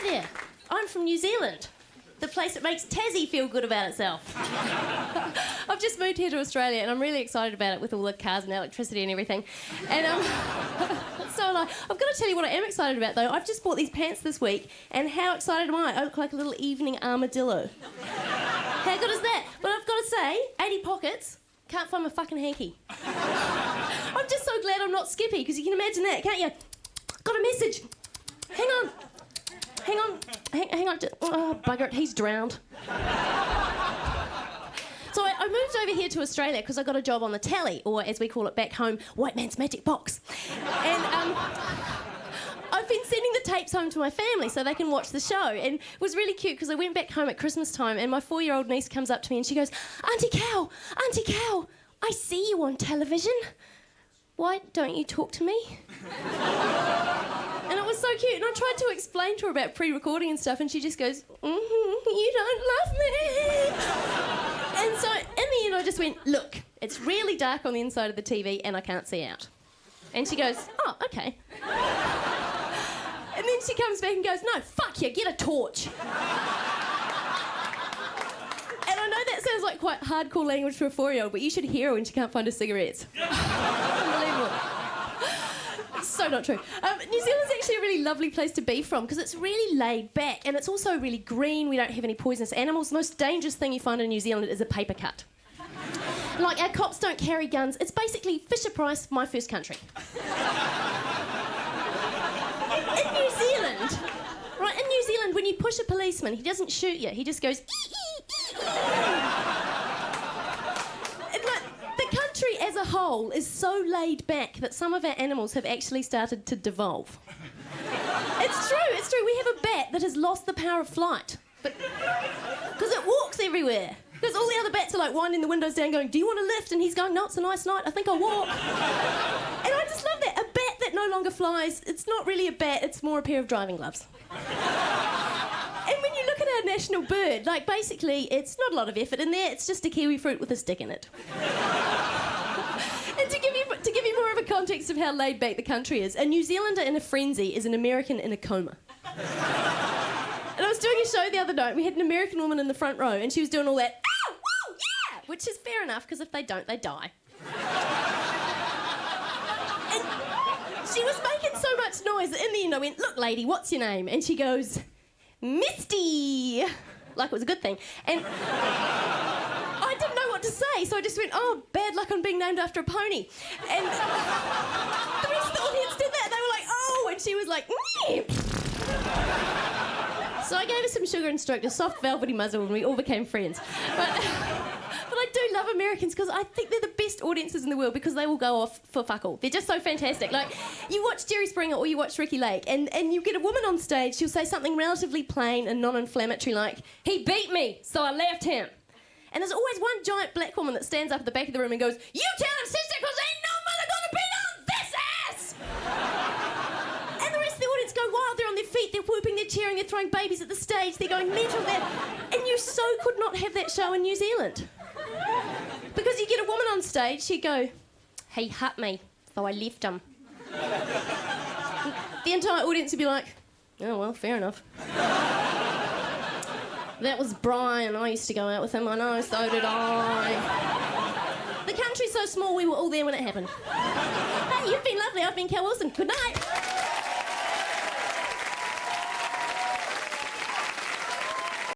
there. I'm from New Zealand, the place that makes Tassie feel good about itself. I've just moved here to Australia and I'm really excited about it with all the cars and electricity and everything. And so I've got to tell you what I am excited about though. I've just bought these pants this week and how excited am I? I look like a little evening armadillo. How good is that? But I've got to say, 80 pockets, can't find my fucking hanky. I'm just so glad I'm not Skippy because you can imagine that, can't you? Got a message. Hang on. Oh, bugger it, he's drowned. So I moved over here to Australia because I got a job on the telly, or as we call it back home, White Man's Magic Box. And I've been sending the tapes home to my family so they can watch the show. And it was really cute because I went back home at Christmas time and my 4-year-old niece comes up to me and she goes, Auntie Cow, I see you on television. Why don't you talk to me? And it was so cute. And I tried to explain to her about pre-recording and stuff and she just goes, you don't love me. And so in the end I just went, look, it's really dark on the inside of the TV and I can't see out. And she goes, oh, okay. And then she comes back and goes, no, fuck you, get a torch. And I know that sounds like quite hardcore language for a 4-year-old, but you should hear her when she can't find her cigarettes. Unbelievable. It's so not true. New Zealand's actually a really lovely place to be from because it's really laid back and it's also really green. We don't have any poisonous animals. The most dangerous thing you find in New Zealand is a paper cut. Like, our cops don't carry guns. It's basically Fisher-Price, my first country. In New Zealand, right, in New Zealand, when you push a policeman, he doesn't shoot you. He just goes, And, like, the country as a whole is so laid back that some of our animals have actually started to devolve. It's true. We have a bat that has lost the power of flight. Because it walks everywhere. Because all the other bats are like winding the windows down going, do you want a lift? And he's going, no, it's a nice night, I think I'll walk. And I just love that. A bat that no longer flies, it's not really a bat, it's more a pair of driving gloves. And when you look at our national bird, like basically it's not a lot of effort in there, it's just a kiwi fruit with a stick in it. And to give you more of a context of how laid back the country is, a New Zealander in a frenzy is an American in a coma. And I was doing a show the other night, we had an American woman in the front row and she was doing all that, ow, woo, yeah, which is fair enough because if they don't, they die. And she was making so much noise that in the end I went, look lady, what's your name? And she goes, Misty, like it was a good thing. And I didn't know what to say, so I just went, oh, bad luck on being named after a pony. And the rest of the audience did that, they were like, oh, and she was like, nee. So I gave her some sugar and stroked a soft velvety muzzle and we all became friends. But I do love Americans because I think they're the best audiences in the world because they will go off for fuck all. They're just so fantastic. Like, you watch Jerry Springer or you watch Ricky Lake and you get a woman on stage, she'll say something relatively plain and non-inflammatory like, he beat me, so I left him. And there's always one giant black woman that stands up at the back of the room and goes, you tell him, sister, because ain't no mother gonna beat on this ass! And the rest of the audience go wild, they're on their feet, they're whooping, they're cheering, they're throwing babies at the stage, they're going mental there. And you so could not have that show in New Zealand. Because you get a woman on stage, she'd go, he hurt me, so I left him. The entire audience would be like, oh, well, fair enough. That was Brian, I used to go out with him, I know, so did I. The country's so small, we were all there when it happened. Hey, you've been lovely, I've been Cal Wilson, good night.